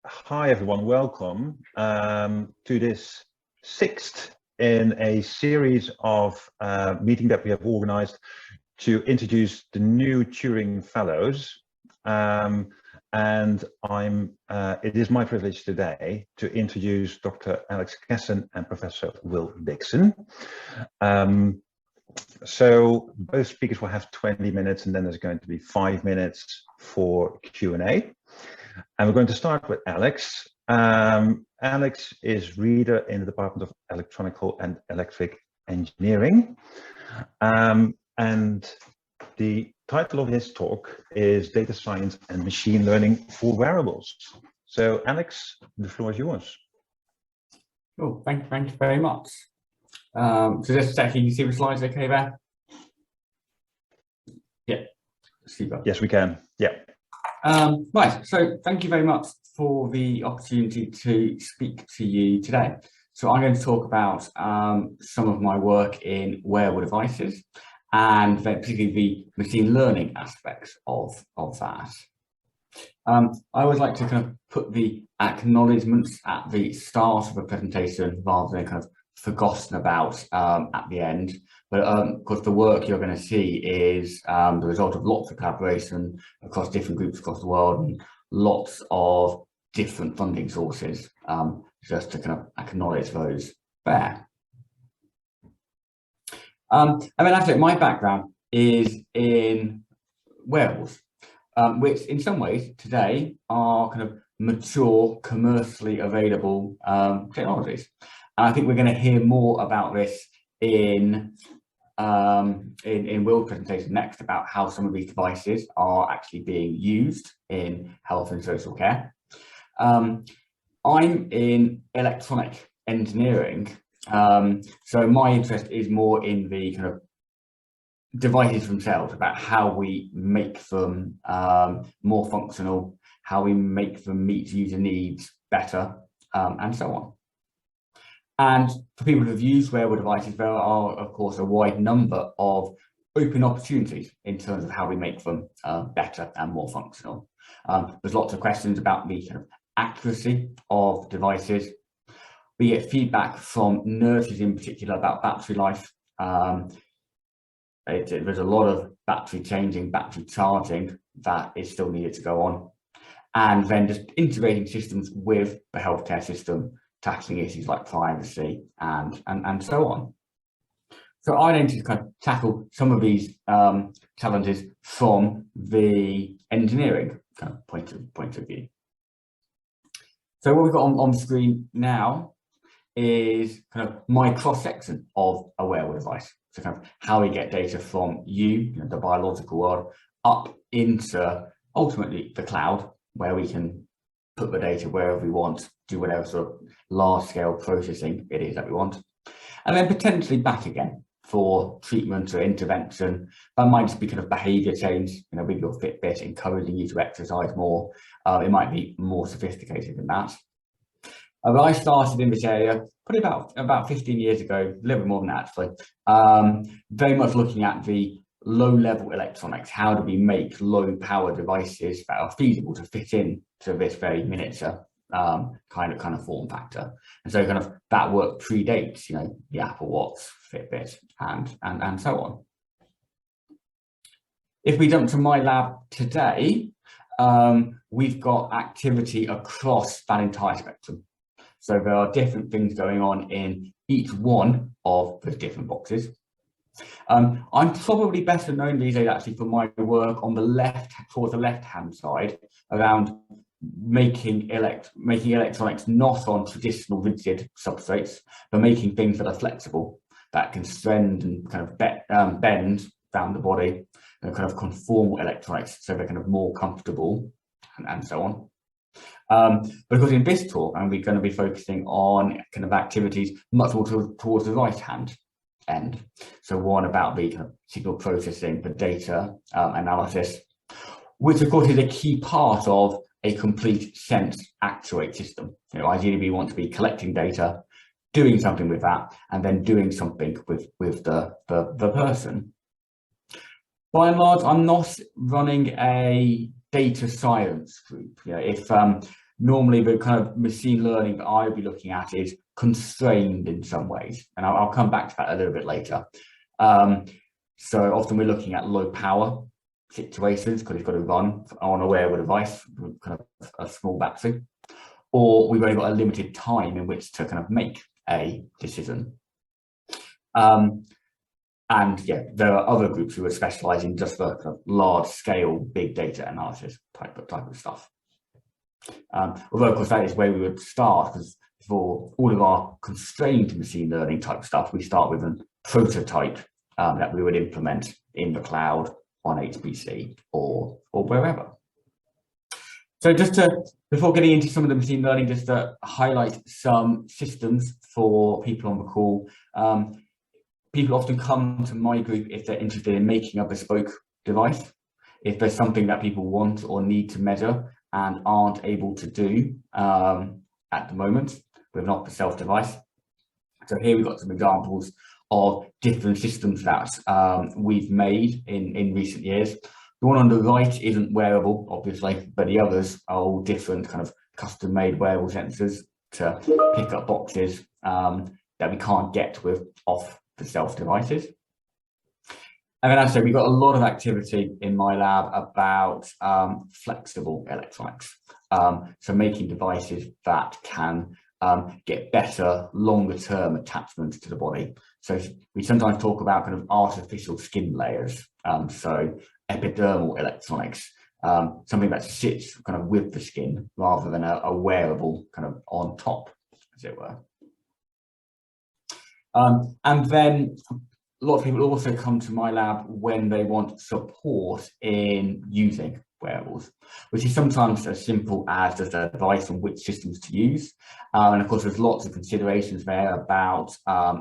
Hi everyone, welcome to this sixth in a series of meeting that we have organized to introduce the new Turing Fellows. And it is my privilege today to introduce Dr. Alex Casson and Professor Will Dixon. So both speakers will have 20 minutes and then there's going to be 5 minutes for Q&A. And we're going to start with Alex. Alex is reader in the Department of Electronical and Electric Engineering. And the title of his talk is Data Science and Machine Learning for Wearables. So Alex, the floor is yours. Cool, thank you very much. So just a second, you see the slides okay there? Yeah, super. Yes, we can, yeah. Right, so thank you very much for the opportunity to speak to you today. So I'm going to talk about some of my work in wearable devices and then particularly the machine learning aspects of that. I always like to kind of put the acknowledgements at the start of a presentation rather than kind of forgotten about at the end. But of course, the work you're going to see is the result of lots of collaboration across different groups across the world and lots of different funding sources, just to kind of acknowledge those there. And then actually, my background is in wearables, which in some ways today are kind of mature, commercially available technologies. And I think we're going to hear more about this in Will's presentation next about how some of these devices are actually being used in health and social care. I'm in electronic engineering, so my interest is more in the kind of devices themselves, about how we make them more functional, how we make them meet user needs better, and so on. And for people who've used wearable devices, there are, of course, a wide number of open opportunities in terms of how we make them better and more functional. There's lots of questions about the kind of accuracy of devices. We get feedback from nurses in particular about battery life. There's a lot of battery changing, battery charging that is still needed to go on. And then just integrating systems with the healthcare system, tackling issues like privacy and so on. So I aim to kind of tackle some of these challenges from the engineering kind of point of view. So what we've got on the screen now is kind of my cross-section of a wearable device. So kind of how we get data from you know, the biological world, up into ultimately the cloud, where we can put the data wherever we want, do whatever sort of large-scale processing it is that we want, and then potentially back again for treatment or intervention. That might just be kind of behaviour change, you know, with your Fitbit encouraging you to exercise more. It might be more sophisticated than that. But I started in this area probably about 15 years ago, a little bit more than that actually, very much looking at the low-level electronics. How do we make low-power devices that are feasible to fit in to this very miniature kind of form factor? And so kind of that work predates, you know, the Apple Watch, Fitbit, and so on. If we jump to my lab today, we've got activity across that entire spectrum. So there are different things going on in each one of the different boxes. I'm probably better known these days actually for my work on the left, towards the left-hand side, around making electronics not on traditional rigid substrates, but making things that are flexible, that can strand and kind of bend down the body, and kind of conformal electronics, so they're kind of more comfortable and so on. Because in this talk, we're going to be focusing on kind of activities much more towards the right-hand end. So one about the kind of signal processing, the data analysis, which of course is a key part of a complete sense actuate system. You know, ideally we want to be collecting data, doing something with that, and then doing something with the person. By and large, I'm not running a data science group. You know, if normally the kind of machine learning that I would be looking at is constrained in some ways, and I'll come back to that a little bit later. So often we're looking at low power situations because it's got to run on a wearable device with kind of a small battery, or we've only got a limited time in which to kind of make a decision. And yeah, there are other groups who are specialised in just the kind of large scale big data analysis type of stuff. Although of course that is where we would start, because for all of our constrained machine learning type stuff, we start with a prototype that we would implement in the cloud on HPC or wherever. So just before getting into some of the machine learning, just to highlight some systems for people on the call. People often come to my group if they're interested in making a bespoke device. If there's something that people want or need to measure and aren't able to do at the moment with an off-the-shelf device. So here we've got some examples of different systems that we've made in recent years. The one on the right isn't wearable, obviously, but the others are all different kind of custom-made wearable sensors to pick up boxes that we can't get with off-the-shelf devices. And then, as I say, we've got a lot of activity in my lab about flexible electronics. So making devices that can get better, longer-term attachments to the body. So we sometimes talk about kind of artificial skin layers. So epidermal electronics, something that sits kind of with the skin rather than a wearable kind of on top, as it were. And then a lot of people also come to my lab when they want support in using wearables, which is sometimes as simple as just advice on which systems to use. And of course, there's lots of considerations there about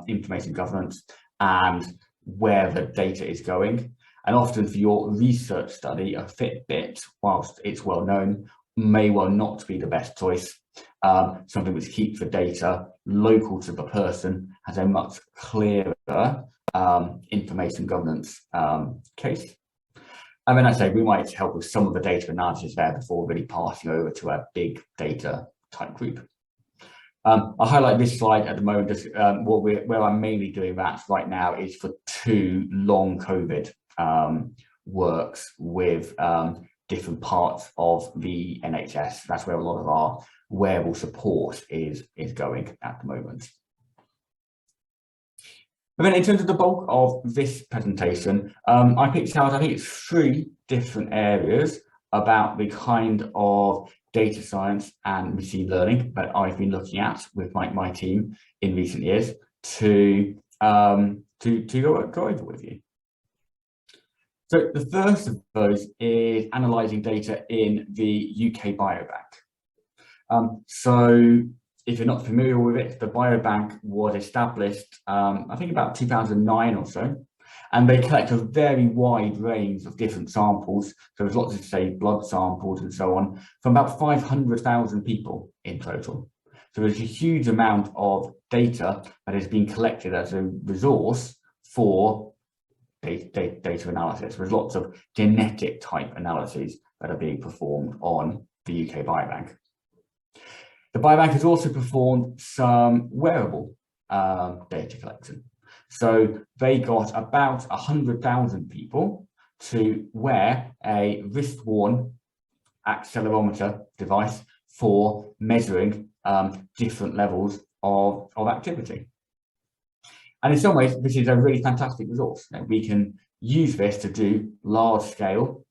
information governance and where the data is going. And often for your research study, a Fitbit, whilst it's well known, may well not be the best choice. Something which keeps the data local to the person has a much clearer information governance case. And then I say we might help with some of the data analysis there before really passing over to a big data type group. I'll highlight this slide at the moment. Just where I'm mainly doing that right now is for 2 long COVID works with different parts of the NHS. That's where a lot of our wearable support is going at the moment. But then in terms of the bulk of this presentation, I picked out, I think it's 3 different areas about the kind of data science and machine learning that I've been looking at with my team in recent years to go over with you. So the first of those is analysing data in the UK Biobank. So if you're not familiar with it, the Biobank was established, I think about 2009 or so, and they collect a very wide range of different samples. So there's lots of, say, blood samples and so on, from about 500,000 people in total. So there's a huge amount of data that has been collected as a resource for data analysis. There's lots of genetic type analyses that are being performed on the UK Biobank. The Biobank has also performed some wearable data collection. So they got about 100,000 people to wear a wrist-worn accelerometer device for measuring different levels of activity. And in some ways, this is a really fantastic resource. We can use this to do large-scale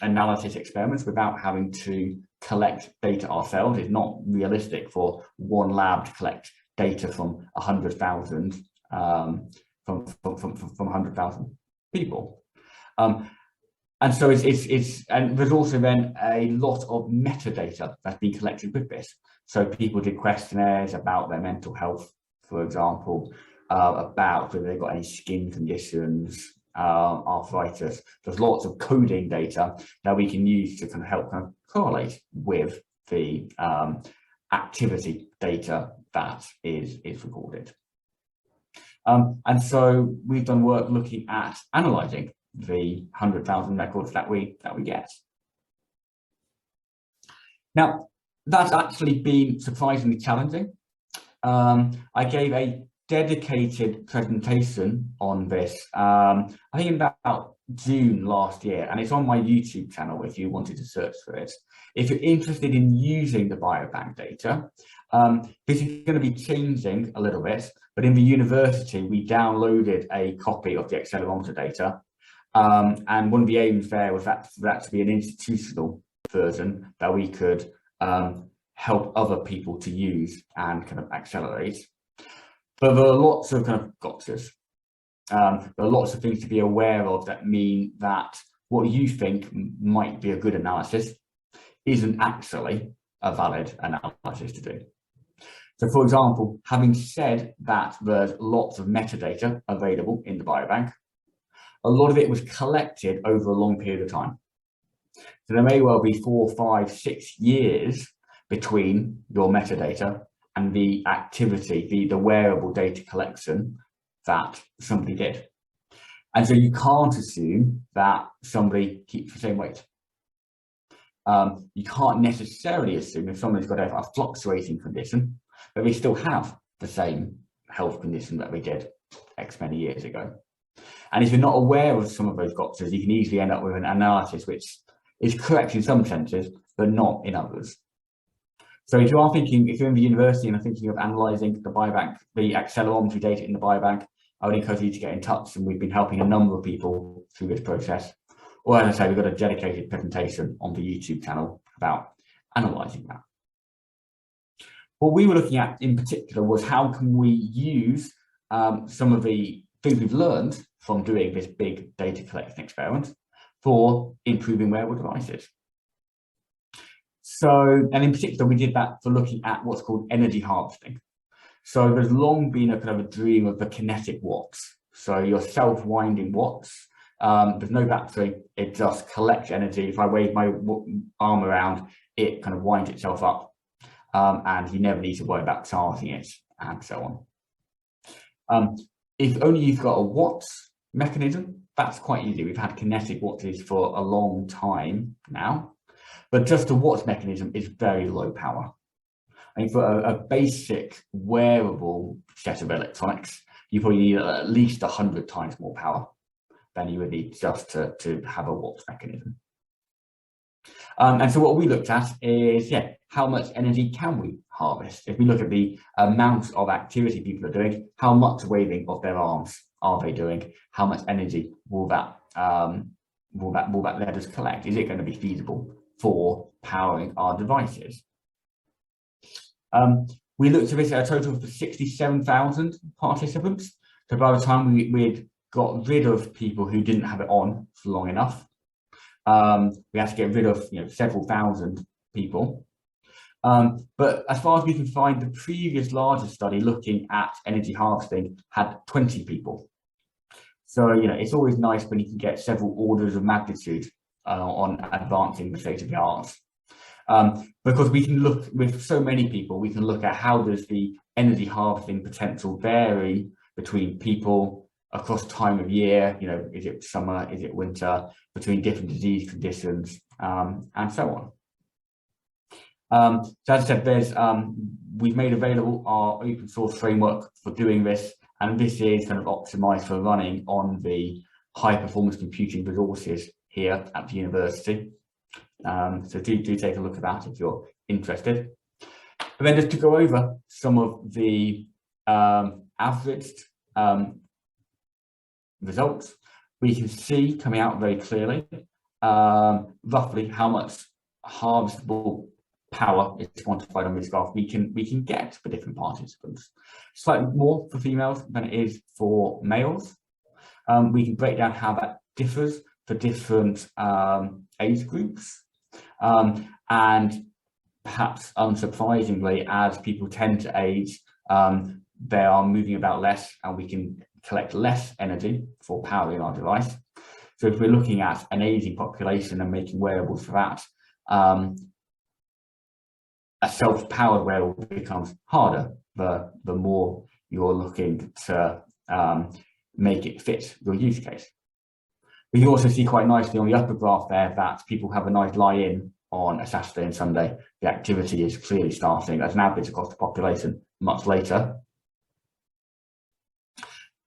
analysis experiments without having to collect data ourselves. It's not realistic for one lab to collect data from 100,000 from 100,000 people. And so and there's also then a lot of metadata that's been collected with this. So people did questionnaires about their mental health, for example, about whether they've got any skin conditions, arthritis. There's lots of coding data that we can use to kind of help correlate with the activity data that is recorded. And so we've done work looking at analysing the 100,000 records that we get. Now, that's actually been surprisingly challenging. I gave a dedicated presentation on this, I think in about June last year, and it's on my YouTube channel if you wanted to search for it. If you're interested in using the biobank data, this is going to be changing a little bit, but in the university, we downloaded a copy of the accelerometer data. And one of the aims there was that to be an institutional version that we could help other people to use and kind of accelerate. But there are lots of kind of gotchas. There are lots of things to be aware of that mean that what you think might be a good analysis isn't actually a valid analysis to do. So, for example, having said that there's lots of metadata available in the biobank, a lot of it was collected over a long period of time. So there may well be 4, 5, 6 years between your metadata and the activity, the wearable data collection that somebody did. And so you can't assume that somebody keeps the same weight. You can't necessarily assume if somebody's got a fluctuating condition that they still have the same health condition that they did X many years ago. And if you're not aware of some of those gotchas, you can easily end up with an analysis which is correct in some senses, but not in others. So if you are thinking, if you're in the university and are thinking of analysing the biobank, the accelerometry data in the biobank, I would encourage you to get in touch, and we've been helping a number of people through this process. Or as I say, we've got a dedicated presentation on the YouTube channel about analysing that. What we were looking at in particular was how can we use some of the things we've learned from doing this big data collection experiment for improving wearable devices. So, and in particular, we did that for looking at what's called energy harvesting. So there's long been a kind of a dream of the kinetic watch. So your self-winding watch, there's no battery, it just collects energy. If I wave my arm around, it kind of winds itself up, and you never need to worry about charging it, and so on. If only you've got a watch mechanism, that's quite easy. We've had kinetic watches for a long time now, but just a watch mechanism is very low power. I mean, for a basic wearable set of electronics, you probably need at least 100 times more power than you would need just to have a watch mechanism. And so what we looked at is, how much energy can we harvest? If we look at the amount of activity people are doing, how much waving of their arms are they doing? How much energy will that let us collect? Is it going to be feasible for powering our devices? We looked at this at a total of 67,000 participants. So by the time we'd got rid of people who didn't have it on for long enough, we had to get rid of several thousand people. But as far as we can find, the previous larger study looking at energy harvesting had 20 people. So it's always nice when you can get several orders of magnitude on advancing the state of the art. Because we can look, with so many people, we can look at how does the energy harvesting potential vary between people across time of year, is it summer, is it winter, between different disease conditions, and so on. So as I said, we've made available our open source framework for doing this, and this is kind of optimized for running on the high performance computing resources here at the university. So do take a look at that if you're interested. And then just to go over some of the averaged results, we can see coming out very clearly roughly how much harvestable power is quantified on this graph we can get for different participants. Slightly more for females than it is for males. We can break down how that differs for different age groups, and perhaps unsurprisingly, as people tend to age, they are moving about less, and we can collect less energy for powering our device. So if we're looking at an aging population and making wearables for that, a self-powered wearable becomes harder the more you're looking to make it fit your use case. We can also see quite nicely on the upper graph there that people have a nice lie-in on a Saturday and Sunday. The activity is clearly starting as an average across the population much later.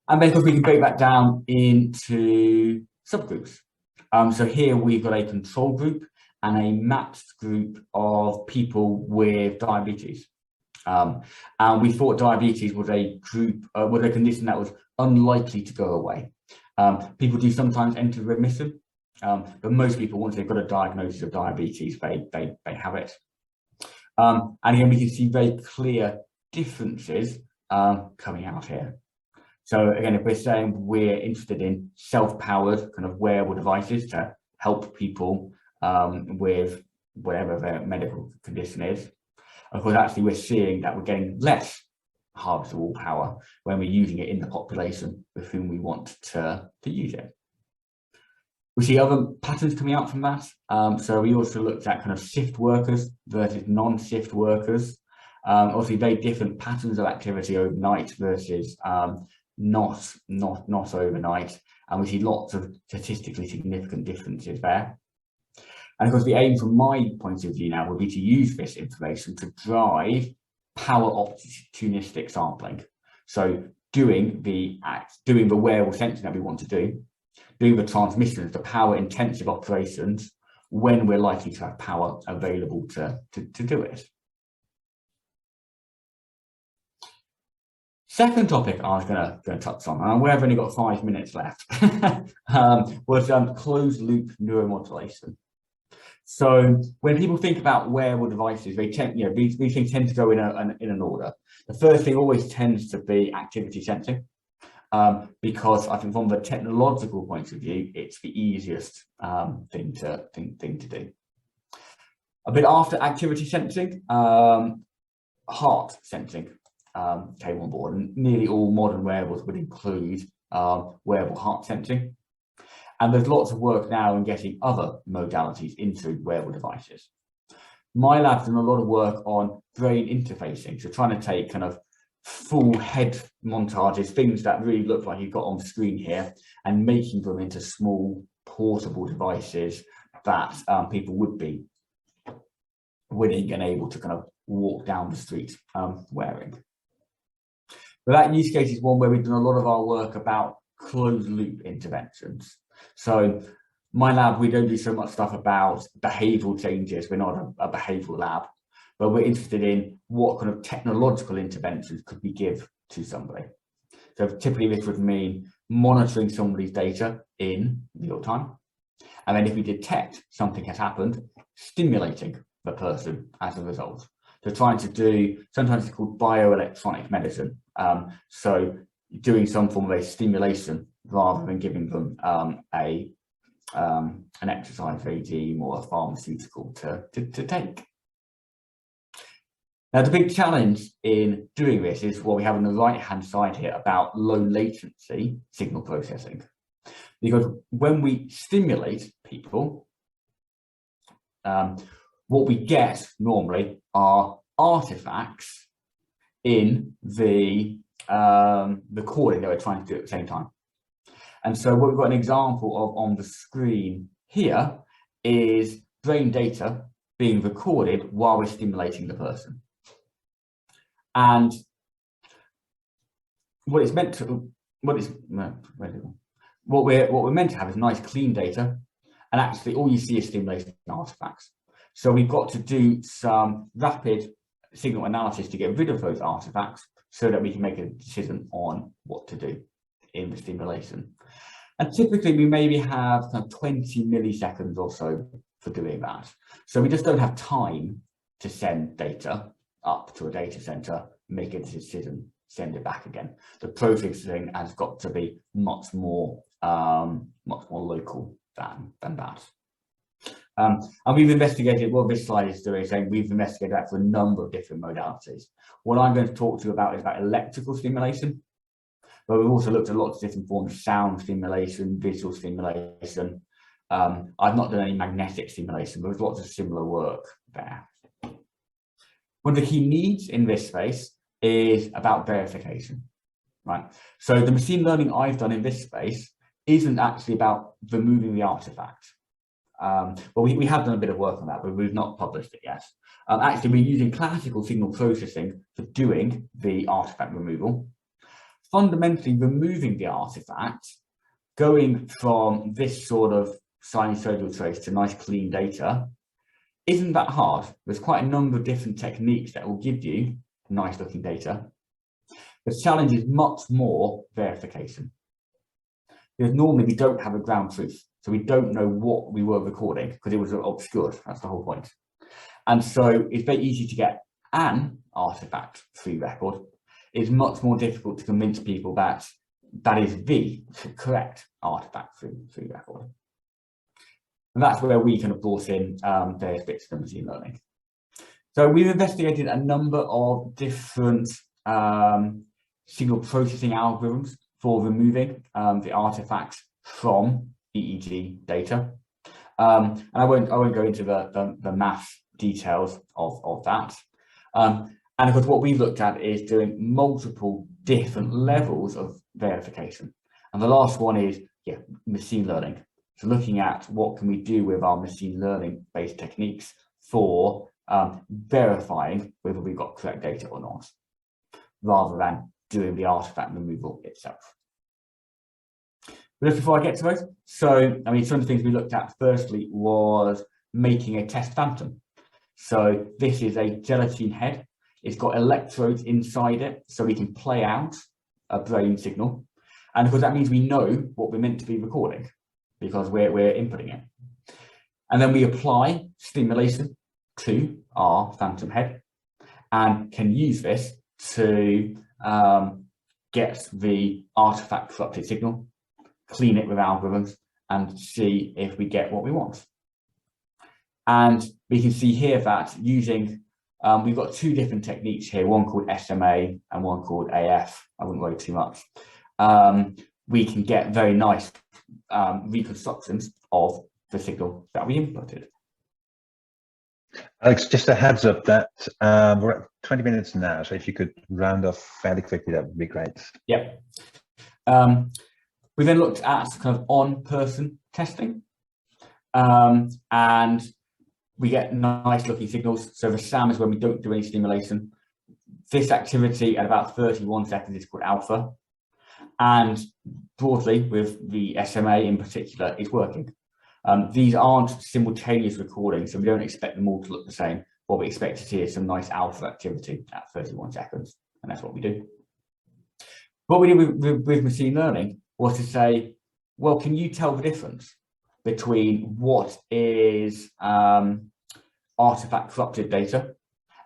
And then of course we can break that down into subgroups. So here we've got a control group and a matched group of people with diabetes. And we thought diabetes was a condition that was unlikely to go away. People do sometimes enter remission, but most people, once they've got a diagnosis of diabetes, they have it. And again, we can see very clear differences coming out here. So again, if we're saying we're interested in self-powered kind of wearable devices to help people with whatever their medical condition is, of course, actually we're seeing that we're getting less harvestable power when we're using it in the population with whom we want to use it. We see other patterns coming out from that. So we also looked at kind of shift workers versus non-shift workers. Obviously very different patterns of activity overnight versus not overnight. And we see lots of statistically significant differences there. And of course, the aim from my point of view now would be to use this information to drive power opportunistic sampling. So doing the wearable sensing that we want to do, doing the transmissions, the power intensive operations when we're likely to have power available to do it. Second topic I was going to touch on, and we've only got 5 minutes left, was closed loop neuromodulation. So when people think about wearable devices, they tend, these things tend to go in an order. The first thing always tends to be activity sensing, because I think from the technological point of view, it's the easiest thing to do. A bit after activity sensing, heart sensing came on board, and nearly all modern wearables would include wearable heart sensing. And there's lots of work now in getting other modalities into wearable devices. My lab's done a lot of work on brain interfacing, so trying to take kind of full head montages, things that really look like you've got on the screen here, and making them into small portable devices that people would be willing and able to kind of walk down the street wearing. But that use case is one where we've done a lot of our work about closed loop interventions. So my lab, we don't do so much stuff about behavioral changes. We're not a behavioral lab, but we're interested in what kind of technological interventions could we give to somebody. So typically this would mean monitoring somebody's data in real time. And then if we detect something has happened, stimulating the person as a result. So trying to do, sometimes it's called bioelectronic medicine. So doing some form of a stimulation rather than giving them an exercise regime or a pharmaceutical to take. Now, the big challenge in doing this is what we have on the right-hand side here about low latency signal processing. Because when we stimulate people, what we get normally are artifacts in the recording that we're trying to do at the same time. And so what we've got an example of on the screen here is brain data being recorded while we're stimulating the person. And what we're meant to have is nice clean data, and actually all you see is stimulation artifacts. So we've got to do some rapid signal analysis to get rid of those artifacts so that we can make a decision on what to do in the stimulation. And typically we maybe have kind of 20 milliseconds or so for doing that. So we just don't have time to send data up to a data center, make a decision, send it back again. The processing has got to be much more local than that. And we've investigated, what this slide is doing, saying we've investigated that for a number of different modalities. What I'm going to talk to you about is about electrical stimulation, but we've also looked at lots of different forms of sound stimulation, visual stimulation. I've not done any magnetic stimulation, but there's lots of similar work there. One of the key needs in this space is about verification, right? So the machine learning I've done in this space isn't actually about removing the artifact. Well, we have done a bit of work on that, but we've not published it yet. Actually, we're using classical signal processing for doing the artifact removal. Fundamentally, removing the artifact, going from this sort of sinusoidal trace to nice clean data, isn't that hard. There's quite a number of different techniques that will give you nice looking data. The challenge is much more verification. Because normally we don't have a ground truth. So we don't know what we were recording because it was obscured. That's the whole point. And so it's very easy to get an artifact-free record. It's much more difficult to convince people that that is the correct artifact-free record. And that's where we kind of brought in various bits of machine learning. So we've investigated a number of different signal processing algorithms for removing the artifacts from EEG data. And I won't go into the math details of that. And of course, what we've looked at is doing multiple different levels of verification. And the last one is machine learning. So looking at what can we do with our machine learning based techniques for verifying whether we've got correct data or not, rather than doing the artifact removal itself. But just before I get to those, so I mean, some of the things we looked at firstly was making a test phantom. So this is a gelatine head. It's got electrodes inside it, so we can play out a brain signal. And of course, that means we know what we're meant to be recording because we're inputting it. And then we apply stimulation to our phantom head and can use this to get the artifact corrupted signal, clean it with algorithms, and see if we get what we want. And we can see here that using, we've got two different techniques here, one called SMA and one called AF. I wouldn't worry too much. We can get very nice reconstructions of the signal that we inputted. Alex, just a heads up that we're at 20 minutes now, so if you could round off fairly quickly, that would be great. Yep. We then looked at kind of on-person testing, and we get nice looking signals. So the SAM is when we don't do any stimulation. This activity at about 31 seconds is called alpha. And broadly, with the SMA in particular, it's working. These aren't simultaneous recordings, so we don't expect them all to look the same. What we expect to see is some nice alpha activity at 31 seconds, and that's what we do. What we did with machine learning was to say, well, can you tell the difference between what is artifact corrupted data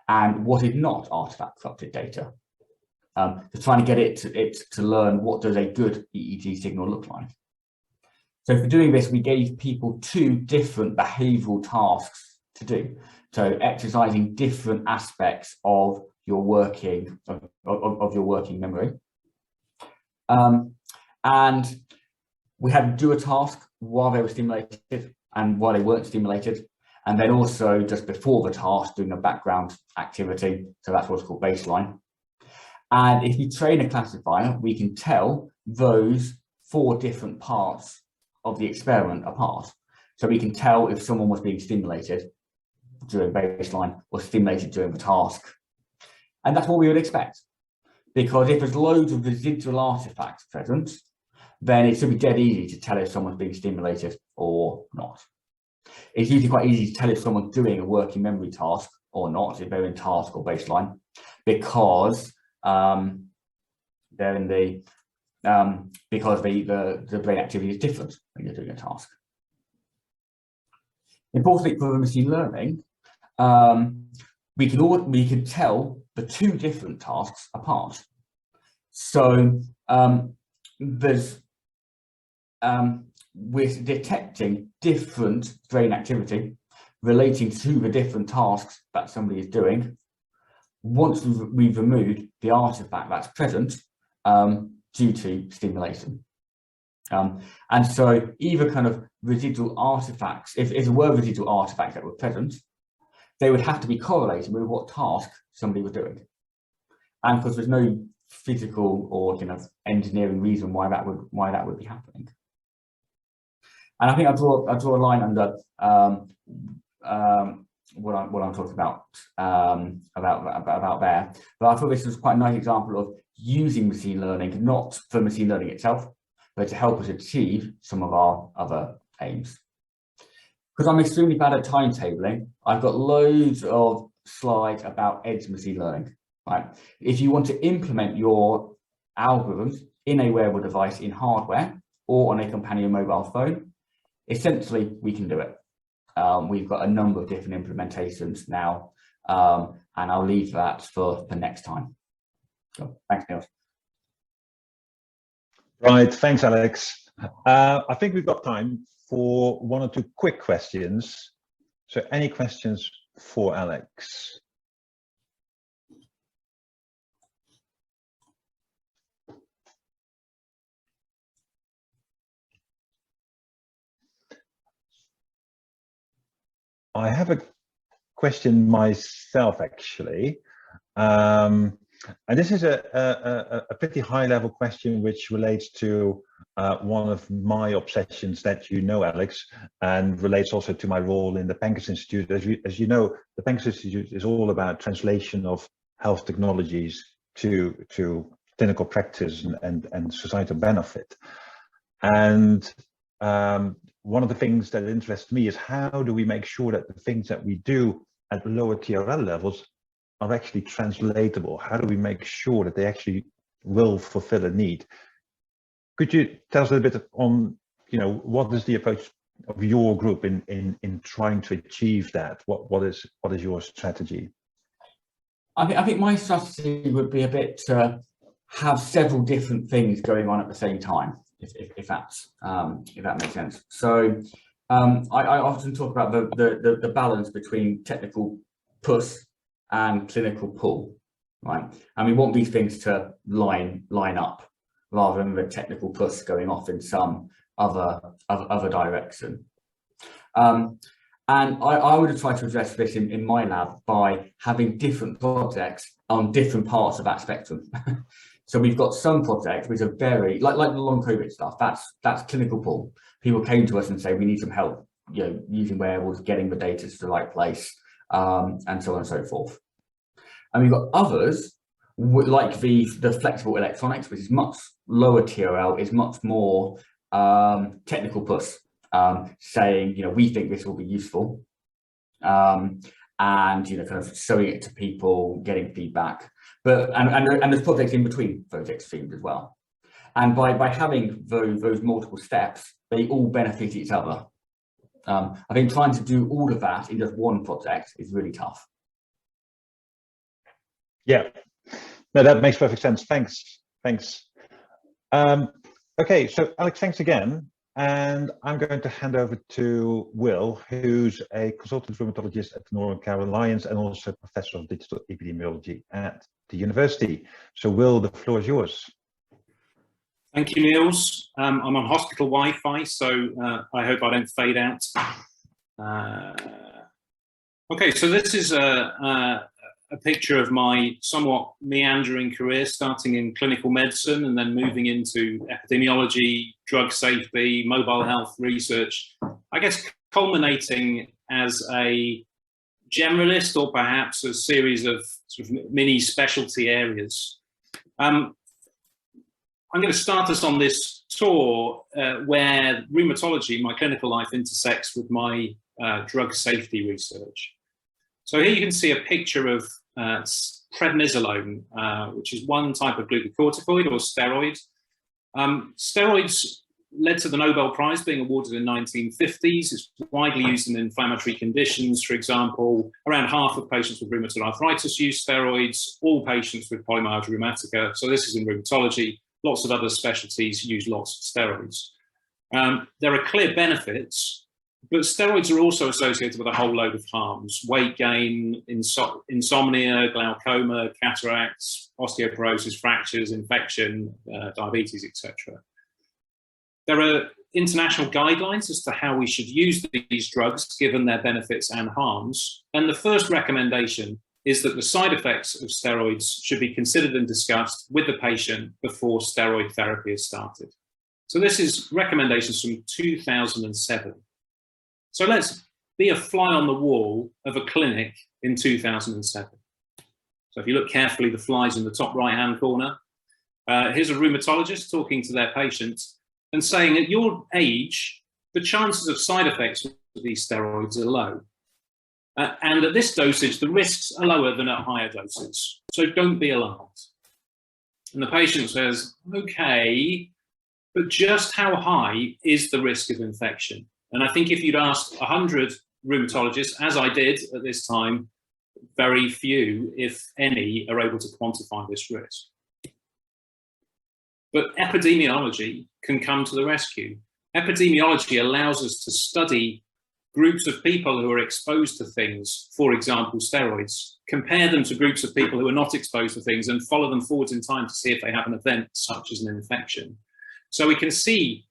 and what is not artifact corrupted data? To trying to get it to learn what does a good EEG signal look like. So for doing this, we gave people two different behavioral tasks to do. So exercising different aspects of your working of your working memory. And we had to do a task while they were stimulated and while they weren't stimulated. And then also just before the task, doing a background activity. So that's what's called baseline. And if you train a classifier, we can tell those four different parts of the experiment apart. So we can tell if someone was being stimulated during baseline or stimulated during the task. And that's what we would expect. Because if there's loads of residual artifacts present, then it should be dead easy to tell if someone's being stimulated or not. It's usually quite easy to tell if someone's doing a working memory task or not, if they're in task or baseline, because they're in the because the brain activity is different when you're doing a task. Importantly for the machine learning, we can tell the two different tasks apart. So we're detecting different brain activity relating to the different tasks that somebody is doing once we've removed the artifact that's present due to stimulation. And so either kind of residual artifacts, if there were residual artifacts that were present, they would have to be correlated with what task somebody was doing. And because there's no physical or engineering reason why that would be happening. And I think I draw a line under what I'm talking about there. But I thought this was quite a nice example of using machine learning, not for machine learning itself, but to help us achieve some of our other aims. Because I'm extremely bad at timetabling, I've got loads of slides about edge machine learning. Right? If you want to implement your algorithms in a wearable device in hardware or on a companion mobile phone, essentially we can do it. We've got a number of different implementations now, and I'll leave that for next time. So, thanks, Niels. Right, thanks, Alex. I think we've got time for one or two quick questions. So any questions for Alex? I have a question myself, actually. And this is a pretty high-level question which relates to one of my obsessions that you know, Alex, and relates also to my role in the Pankers Institute. As you know, the Pankers Institute is all about translation of health technologies to clinical practice and societal benefit. And one of the things that interests me is how do we make sure that the things that we do at lower TRL levels are actually translatable? How do we make sure that they actually will fulfill a need? Could you tell us a little bit on, what is the approach of your group in trying to achieve that? What is your strategy? I think my strategy would be a bit to have several different things going on at the same time, if that makes sense. So I often talk about the balance between technical push and clinical pull, right? And we want these things to line up rather than the technical push going off in some other direction. And I would have tried to address this in my lab by having different projects on different parts of that spectrum. So we've got some projects which are very like the long COVID stuff. That's clinical pull. People came to us and say we need some help, using wearables, getting the data to the right place, and so on and so forth. And we've got others like the flexible electronics, which is much lower TRL, is much more technical push, saying we think this will be useful, and kind of showing it to people, getting feedback. But and there's projects in between those extremes as well. And by having those multiple steps, they all benefit each other. I think trying to do all of that in just one project is really tough. Yeah, no, that makes perfect sense. Thanks. Okay, so Alex, thanks again. And I'm going to hand over to Will, who's a consultant rheumatologist at the Northern Carolinas and also professor of digital epidemiology at the university. So Will, the floor is yours. Thank you, Niels. I'm on hospital Wi-Fi, so I hope I don't fade out. Okay, so this is a picture of my somewhat meandering career, starting in clinical medicine and then moving into epidemiology, drug safety, mobile health research, I guess culminating as a generalist or perhaps a series of sort of mini specialty areas. I'm going to start us on this tour where rheumatology, my clinical life, intersects with my drug safety research. So here you can see a picture of prednisolone, which is one type of glucocorticoid or steroid. Steroids led to the Nobel Prize being awarded in the 1950s. It's widely used in inflammatory conditions. For example, around half of patients with rheumatoid arthritis use steroids, all patients with polymyalgia rheumatica. So this is in rheumatology. Lots of other specialties use lots of steroids. There are clear benefits, but steroids are also associated with a whole load of harms: weight gain, insomnia, glaucoma, cataracts, osteoporosis, fractures, infection, diabetes, etc. There are international guidelines as to how we should use these drugs given their benefits and harms. And the first recommendation is that the side effects of steroids should be considered and discussed with the patient before steroid therapy is started. So this is recommendations from 2007. So let's be a fly on the wall of a clinic in 2007. So if you look carefully, the fly's in the top right-hand corner. Here's a rheumatologist talking to their patients and saying, at your age, the chances of side effects of these steroids are low. And at this dosage, the risks are lower than at higher doses. So don't be alarmed. And the patient says, okay, but just how high is the risk of infection? And I think if you'd asked 100 rheumatologists, as I did at this time, very few, if any, are able to quantify this risk. But epidemiology can come to the rescue. Epidemiology allows us to study groups of people who are exposed to things, for example, steroids, compare them to groups of people who are not exposed to things and follow them forwards in time to see if they have an event such as an infection. So we can see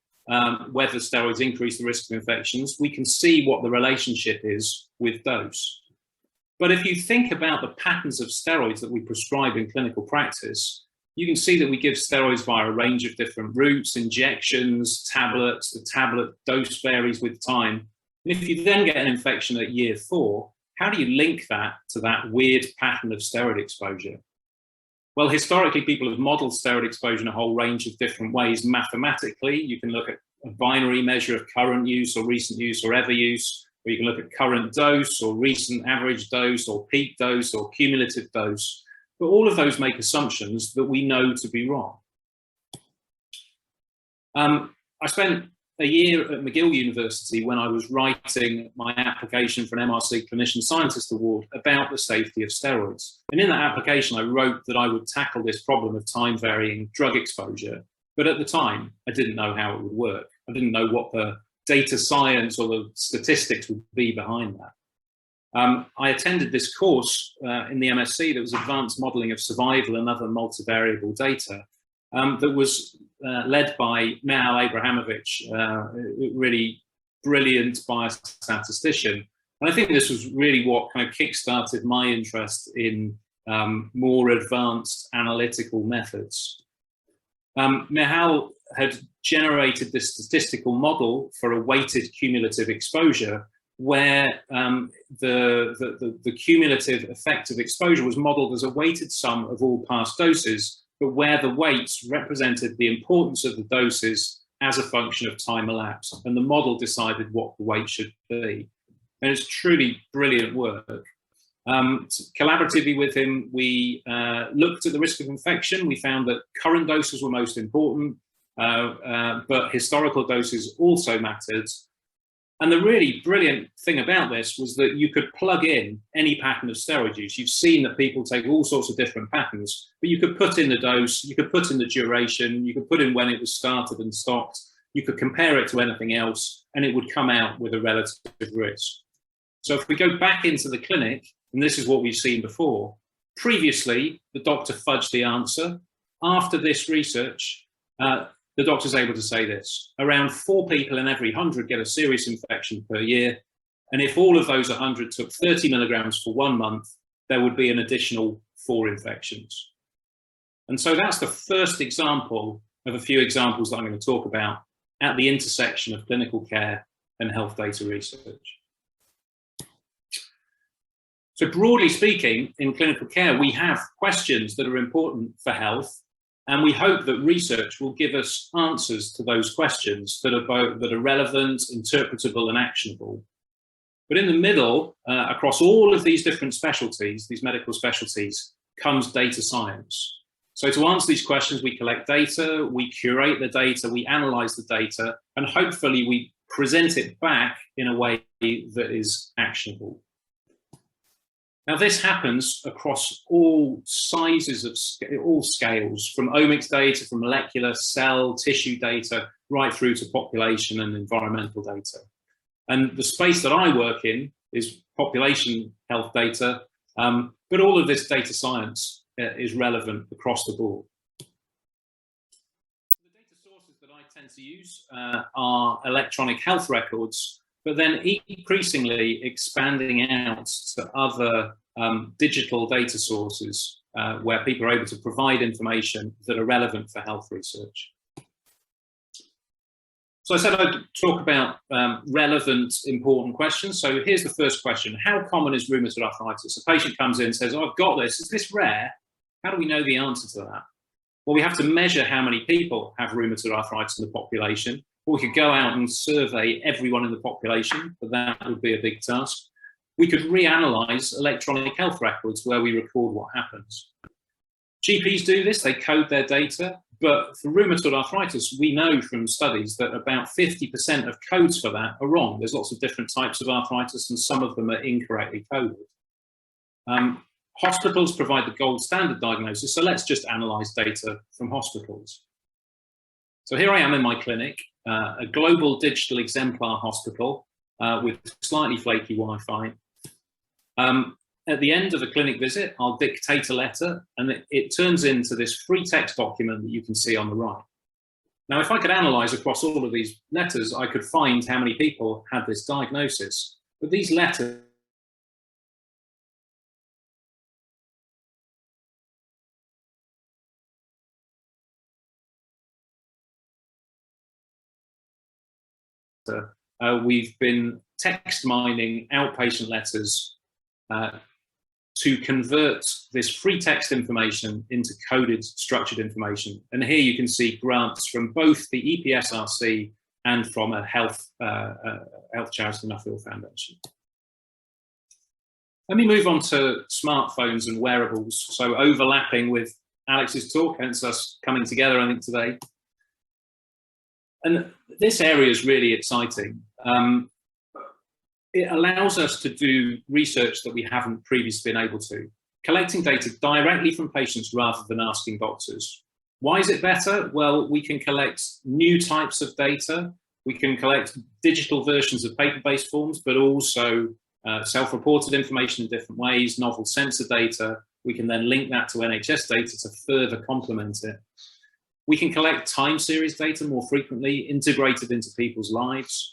whether steroids increase the risk of infections. We can see what the relationship is with dose. But if you think about the patterns of steroids that we prescribe in clinical practice, you can see that we give steroids via a range of different routes, injections, tablets. The tablet dose varies with time. And if you then get an infection at year 4, how do you link that to that weird pattern of steroid exposure? Well, historically, people have modeled steroid exposure in a whole range of different ways. Mathematically, you can look at a binary measure of current use or recent use or ever use, or you can look at current dose or recent average dose or peak dose or cumulative dose. But all of those make assumptions that we know to be wrong. I spent a year at McGill University when I was writing my application for an MRC Clinician Scientist Award about the safety of steroids. And in that application, I wrote that I would tackle this problem of time-varying drug exposure. But at the time, I didn't know how it would work. I didn't know what the data science or the statistics would be behind that. I attended this course in the MSc that was Advanced Modelling of Survival and Other Multivariable Data that was led by Michal Abrahamovich, really brilliant biostatistician. And I think this was really what kind of kick-started my interest in more advanced analytical methods. Michal had generated this statistical model for a weighted cumulative exposure where the cumulative effect of exposure was modeled as a weighted sum of all past doses, but where the weights represented the importance of the doses as a function of time elapsed. And the model decided what the weight should be. And it's truly brilliant work. Collaboratively with him, we looked at the risk of infection. We found that current doses were most important, but historical doses also mattered. And the really brilliant thing about this was that you could plug in any pattern of steroid use. You've seen that people take all sorts of different patterns, but you could put in the dose, you could put in the duration, you could put in when it was started and stopped, you could compare it to anything else, and it would come out with a relative risk. So if we go back into the clinic, and this is what we've seen before, previously, the doctor fudged the answer. After this research, the doctor's able to say this: around 4 people in every 100 get a serious infection per year. And if all of those 100 took 30 milligrams for 1 month, there would be an additional 4 infections. And so that's the first example of a few examples that I'm going to talk about at the intersection of clinical care and health data research. So broadly speaking, in clinical care, we have questions that are important for health. And we hope that research will give us answers to those questions that are relevant, interpretable, and actionable. But in the middle, across all of these different specialties, these medical specialties, comes data science. So to answer these questions, we collect data, we curate the data, we analyze the data, and hopefully we present it back in a way that is actionable. Now, this happens across all sizes of all scales, from omics data, from molecular, cell, tissue data, right through to population and environmental data. And the space that I work in is population health data, but all of this data science is relevant across the board. The data sources that I tend to use are electronic health records, but then increasingly expanding out to other digital data sources where people are able to provide information that are relevant for health research. So I said I'd talk about relevant, important questions. So here's the first question. How common is rheumatoid arthritis? A patient comes in and says, oh, I've got this. Is this rare? How do we know the answer to that? Well, we have to measure how many people have rheumatoid arthritis in the population. Or we could go out and survey everyone in the population, but that would be a big task. We could reanalyze electronic health records where we record what happens. GPs do this, they code their data, but for rheumatoid arthritis, we know from studies that about 50% of codes for that are wrong. There's lots of different types of arthritis and some of them are incorrectly coded. Hospitals provide the gold standard diagnosis, so let's just analyze data from hospitals. So here I am in my clinic, a global digital exemplar hospital with slightly flaky Wi-Fi. At the end of a clinic visit, I'll dictate a letter and it turns into this free text document that you can see on the right. Now, if I could analyze across all of these letters, I could find how many people had this diagnosis. But these letters we've been text mining outpatient letters to convert this free text information into coded structured information. And here you can see grants from both the EPSRC and from a health charity, Nuffield Foundation. Let me move on to smartphones and wearables. So overlapping with Alex's talk, hence us coming together, I think, today. And this area is really exciting. It allows us to do research that we haven't previously been able to, collecting data directly from patients rather than asking doctors. Why is it better? Well, we can collect new types of data. We can collect digital versions of paper-based forms, but also self-reported information in different ways, novel sensor data. We can then link that to NHS data to further complement it. We can collect time series data more frequently, integrated into people's lives.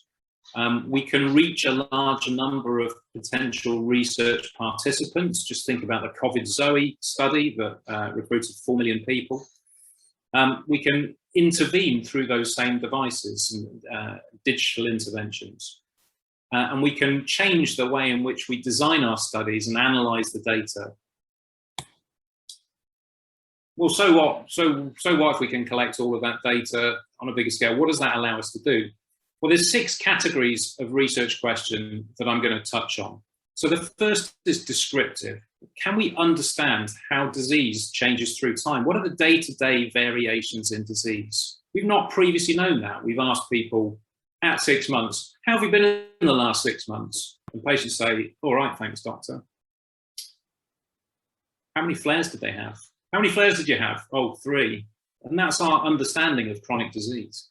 We can reach a larger number of potential research participants. Just think about the COVID Zoe study that recruited 4 million people. We can intervene through those same devices and digital interventions. And we can change the way in which we design our studies and analyze the data. Well, so what? So what if we can collect all of that data on a bigger scale? What does that allow us to do? Well, there's 6 categories of research question that I'm going to touch on. So the first is descriptive. Can we understand how disease changes through time? What are the day-to-day variations in disease? We've not previously known that. We've asked people at 6 months, how have you been in the last 6 months? And patients say, all right, thanks, doctor. How many flares did they have? How many flares did you have? Oh, 3. And that's our understanding of chronic disease.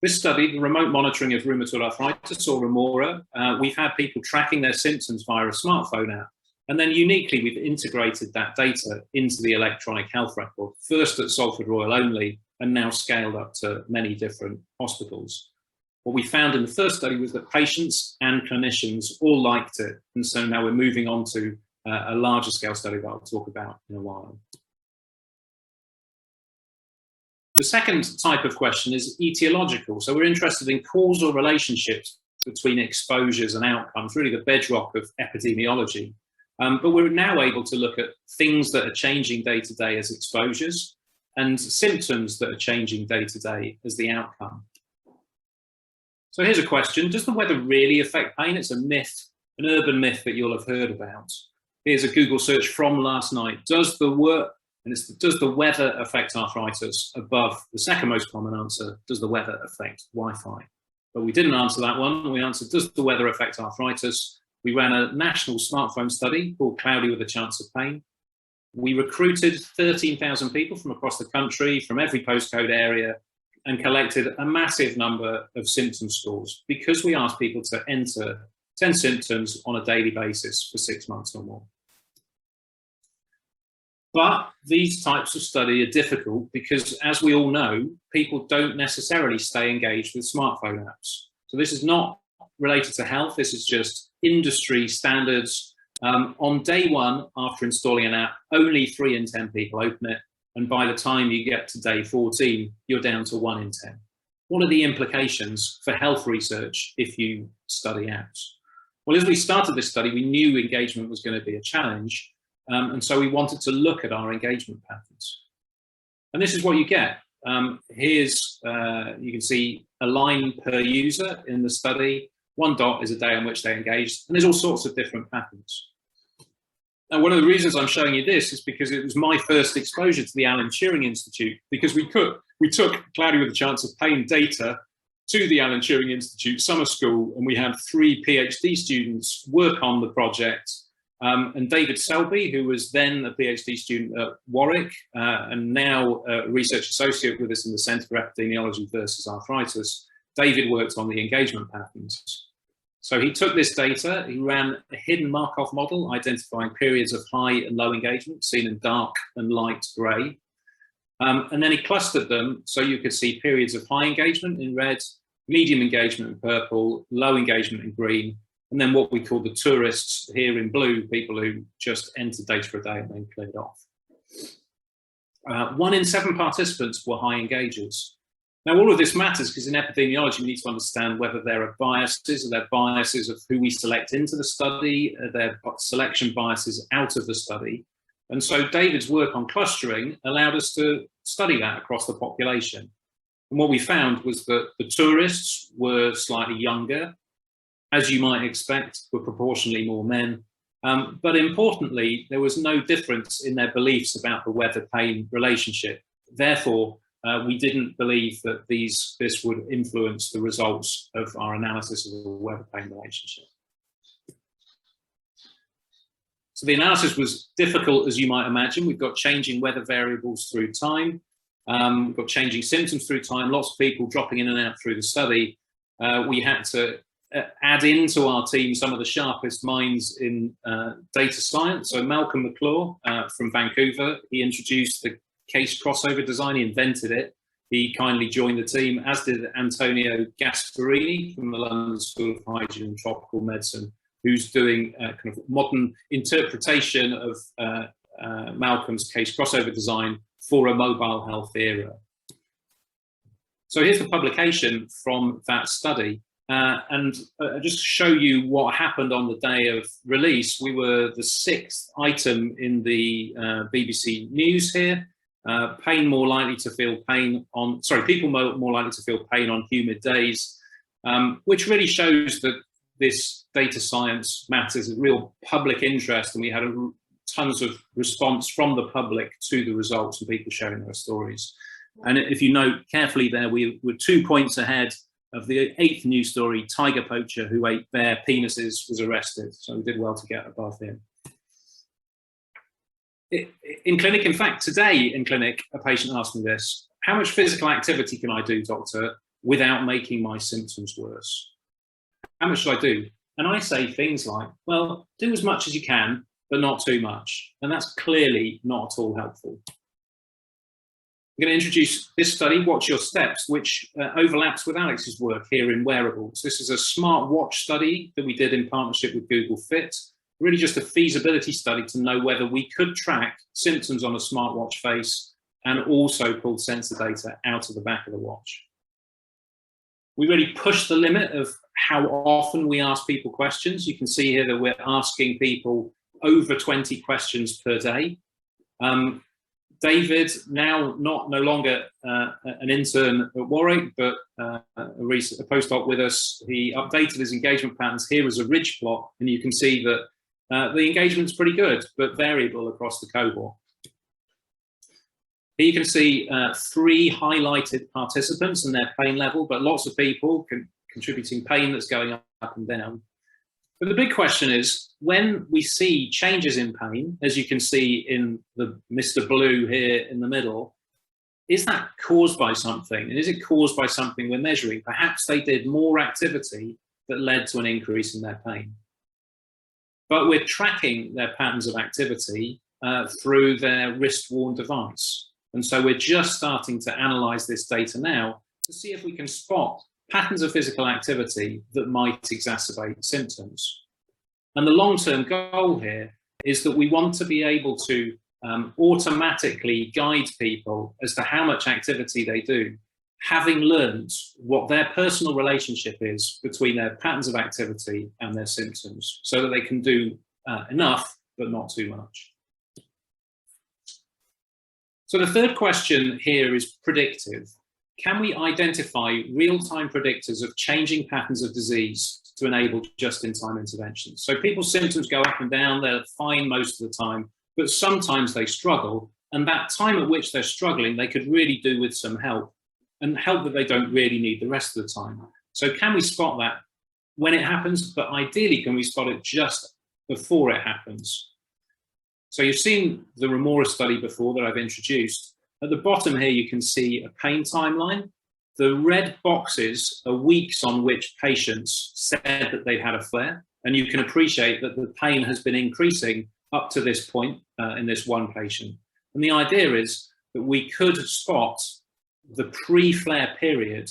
This study, the remote monitoring of rheumatoid arthritis, or Remora, we've had people tracking their symptoms via a smartphone app. And then uniquely, we've integrated that data into the electronic health record, first at Salford Royal only, and now scaled up to many different hospitals. What we found in the first study was that patients and clinicians all liked it. And so now we're moving on to a larger scale study that I'll talk about in a while. The second type of question is etiological. So we're interested in causal relationships between exposures and outcomes, really the bedrock of epidemiology. But we're now able to look at things that are changing day to day as exposures and symptoms that are changing day to day as the outcome. So here's a question. Does the weather really affect pain? It's a myth, an urban myth that you'll have heard about. Here's a Google search from last night. Does the weather affect arthritis? Above the second most common answer, does the weather affect Wi-Fi? But we didn't answer that one. We answered, does the weather affect arthritis? We ran a national smartphone study called Cloudy with a Chance of Pain. We recruited 13,000 people from across the country, from every postcode area, and collected a massive number of symptom scores because we asked people to enter 10 symptoms on a daily basis for 6 months or more. But these types of study are difficult because, as we all know, people don't necessarily stay engaged with smartphone apps. So this is not related to health. This is just industry standards. On day one, after installing an app, only 3 in 10 people open it. And by the time you get to day 14, you're down to 1 in 10. what are the implications for health research if you study out? Well, as we started this study, we knew engagement was going to be a challenge, and so we wanted to look at our engagement patterns. And this is what you get. Here's, you can see a line per user in the study. 1 dot is a day on which they engaged, and there's all sorts of different patterns. Now, one of the reasons I'm showing you this is because it was my first exposure to the Alan Turing Institute, because we took Cloudy with a Chance of Pain data to the Alan Turing Institute summer school, and we had 3 PhD students work on the project. And David Selby, who was then a PhD student at Warwick, and now a research associate with us in the Centre for Epidemiology versus Arthritis, David worked on the engagement patterns. So he took this data, he ran a hidden Markov model, identifying periods of high and low engagement, seen in dark and light grey. And then he clustered them so you could see periods of high engagement in red, medium engagement in purple, low engagement in green, and then what we call the tourists here in blue, people who just entered data for a day and then cleared off. 1 in 7 participants were high engagers. Now, all of this matters because in epidemiology, we need to understand whether there are biases. Are there biases of who we select into the study? Are there selection biases out of the study? And so David's work on clustering allowed us to study that across the population. And what we found was that the tourists were slightly younger, as you might expect, were proportionally more men. But importantly, there was no difference in their beliefs about the weather-pain relationship. Therefore, we didn't believe that this would influence the results of our analysis of the weather-pain relationship. So the analysis was difficult, as you might imagine. We've got changing weather variables through time. We've got changing symptoms through time, lots of people dropping in and out through the study. We had to add into our team some of the sharpest minds in data science. So Malcolm McClure from Vancouver, he introduced the case crossover design, he invented it. He kindly joined the team, as did Antonio Gasparini from the London School of Hygiene and Tropical Medicine, who's doing a kind of modern interpretation of Malcolm's case crossover design for a mobile health era. So here's the publication from that study. And just to show you what happened on the day of release, we were the 6th item in the BBC News here. Pain more likely to feel pain on, people more likely to feel pain on humid days, which really shows that this data science matters, a real public interest, and we had tons of response from the public to the results and people sharing their stories. And if you note carefully there, we were 2 points ahead of the 8th news story, tiger poacher who ate bear penises was arrested. So we did well to get above him. In clinic, in fact, today in clinic, a patient asked me this: how much physical activity can I do, doctor, without making my symptoms worse? How much should I do? And I say things like, well, do as much as you can, but not too much. And that's clearly not at all helpful. I'm going to introduce this study, Watch Your Steps, which overlaps with Alex's work here in wearables. This is a smart watch study that we did in partnership with Google Fit. Really just a feasibility study to know whether we could track symptoms on a smartwatch face and also pull sensor data out of the back of the watch. We really pushed the limit of how often we ask people questions. You can see here that we're asking people over 20 questions per day. David, now no longer an intern at Warwick, but a postdoc with us, he updated his engagement patterns. Here is a ridge plot, and you can see that the engagement's pretty good, but variable across the cohort. Here you can see 3 highlighted participants and their pain level, but lots of people contributing pain that's going up and down. But the big question is, when we see changes in pain, as you can see in the Mr. Blue here in the middle, is that caused by something? And is it caused by something we're measuring? Perhaps they did more activity that led to an increase in their pain. But we're tracking their patterns of activity through their wrist-worn device. And so we're just starting to analyze this data now to see if we can spot patterns of physical activity that might exacerbate symptoms. And the long-term goal here is that we want to be able to automatically guide people as to how much activity they do, having learned what their personal relationship is between their patterns of activity and their symptoms, so that they can do enough, but not too much. So the third question here is predictive. Can we identify real-time predictors of changing patterns of disease to enable just-in-time interventions? So people's symptoms go up and down, they're fine most of the time, but sometimes they struggle, and that time at which they're struggling, they could really do with some help, and help that they don't really need the rest of the time. So can we spot that when it happens, but ideally can we spot it just before it happens? So you've seen the Remora study before that I've introduced. At the bottom here, you can see a pain timeline. The red boxes are weeks on which patients said that they've had a flare, and you can appreciate that the pain has been increasing up to this point in this one patient. And the idea is that we could spot the pre-flare period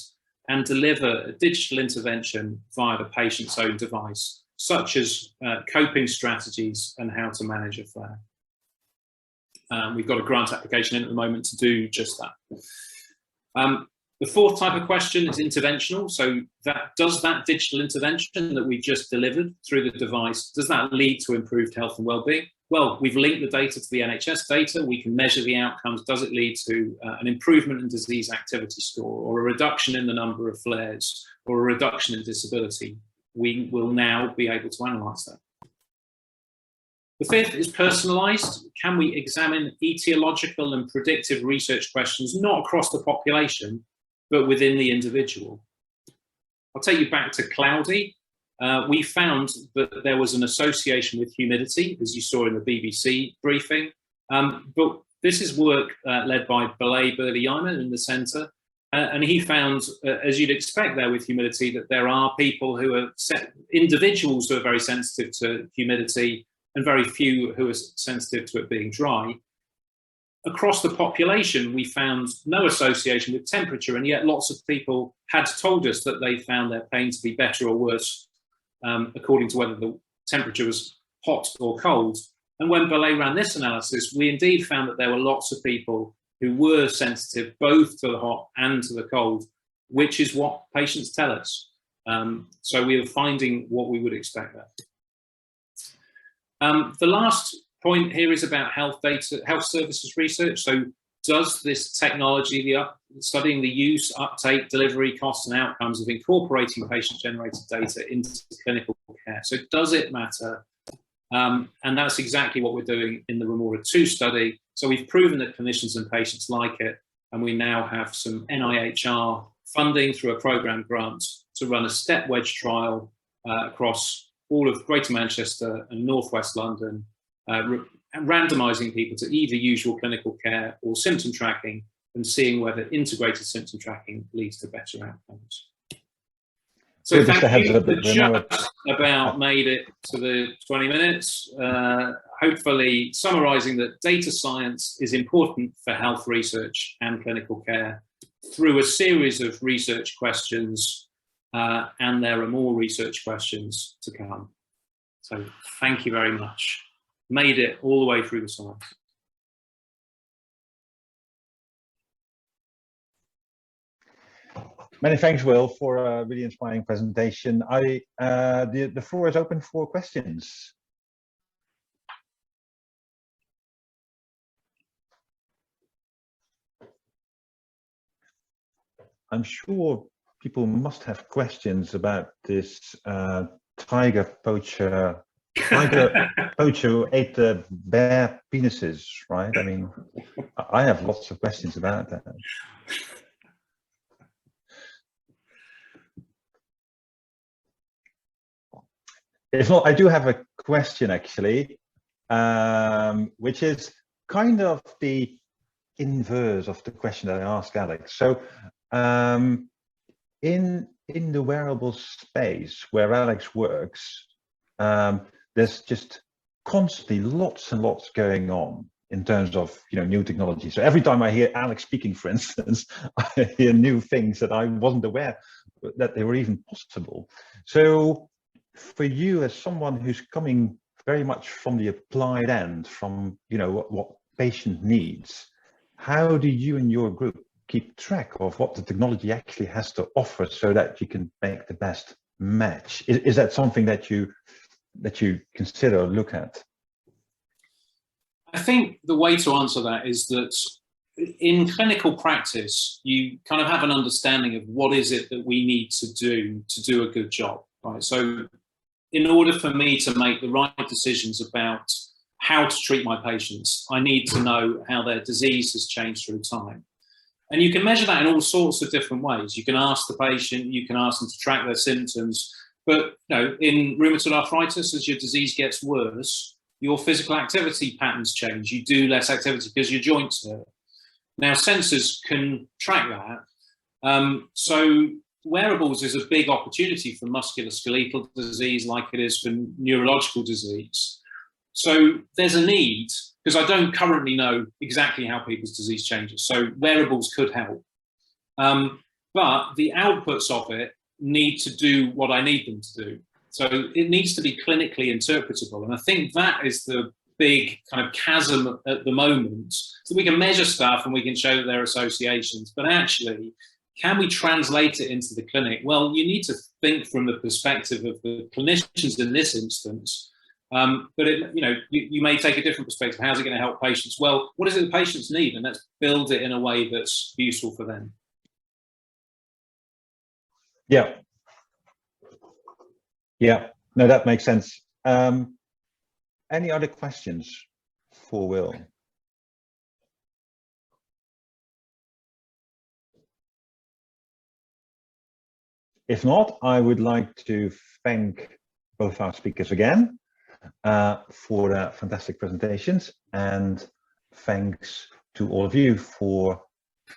and deliver a digital intervention via the patient's own device, such as coping strategies and how to manage a flare. We've got a grant application in at the moment to do just that. The fourth type of question is interventional. So does that digital intervention that we've just delivered through the device, does that lead to improved health and well-being? Well, we've linked the data to the NHS data. We can measure the outcomes. Does it lead to an improvement in disease activity score, or a reduction in the number of flares, or a reduction in disability? We will now be able to analyse that. The fifth is personalised. Can we examine etiological and predictive research questions, not across the population, but within the individual? I'll take you back to Cloudy. We found that there was an association with humidity, as you saw in the BBC briefing. But this is work led by Belay Burley-Yman in the centre. And he found, as you'd expect there with humidity, that there are people who are, individuals who are very sensitive to humidity, and very few who are sensitive to it being dry. Across the population, we found no association with temperature, and yet lots of people had told us that they found their pain to be better or worse according to whether the temperature was hot or cold. And when Belay ran this analysis, we indeed found that there were lots of people who were sensitive both to the hot and to the cold, which is what patients tell us. So we are finding what we would expect there. The last point here is about health data, health services research. So does this technology, studying the use, uptake, delivery, costs and outcomes of incorporating patient-generated data into clinical care, so does it matter? And that's exactly what we're doing in the Remora 2 study. So we've proven that clinicians and patients like it, and we now have some NIHR funding through a program grant to run a step wedge trial across all of Greater Manchester and Northwest London, randomising people to either usual clinical care or symptom tracking, and seeing whether integrated symptom tracking leads to better outcomes. So thank you. Just about made it to the 20 minutes. Hopefully summarising that data science is important for health research and clinical care through a series of research questions, and there are more research questions to come. So thank you very much. Made it all the way through the slides. Many thanks, Will, for a really inspiring presentation. The floor is open for questions. I'm sure people must have questions about this tiger poacher who ate the bear penises, right? I mean, I have lots of questions about that. If not, I do have a question actually, which is kind of the inverse of the question that I asked Alex. So in the wearable space where Alex works, there's just constantly lots and lots going on in terms of new technology. So every time I hear Alex speaking, for instance, I hear new things that I wasn't aware that they were even possible. So for you, as someone who's coming very much from the applied end, from what patient needs, how do you and your group keep track of what the technology actually has to offer so that you can make the best match? Is that something that you consider or look at? I think the way to answer that is that in clinical practice, you kind of have an understanding of what is it that we need to do a good job, right? So in order for me to make the right decisions about how to treat my patients, I need to know how their disease has changed through time. And you can measure that in all sorts of different ways. You can ask the patient, you can ask them to track their symptoms, but in rheumatoid arthritis, as your disease gets worse, your physical activity patterns change. You do less activity because your joints hurt. Now, sensors can track that. So wearables is a big opportunity for musculoskeletal disease like it is for neurological disease. So there's a need, because I don't currently know exactly how people's disease changes. So wearables could help. But the outputs of it need to do what I need them to do. So it needs to be clinically interpretable. And I think that is the big kind of chasm at the moment. So we can measure stuff and we can show that there are associations, but actually, can we translate it into the clinic? Well, you need to think from the perspective of the clinicians in this instance. But you may take a different perspective. How's it going to help patients? Well, what is it the patients need? And let's build it in a way that's useful for them. Yeah. Yeah, no, that makes sense. Any other questions for Will? If not, I would like to thank both our speakers again for their fantastic presentations, and thanks to all of you for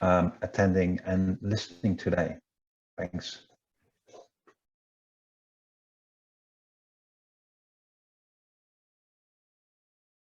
attending and listening today. Thanks.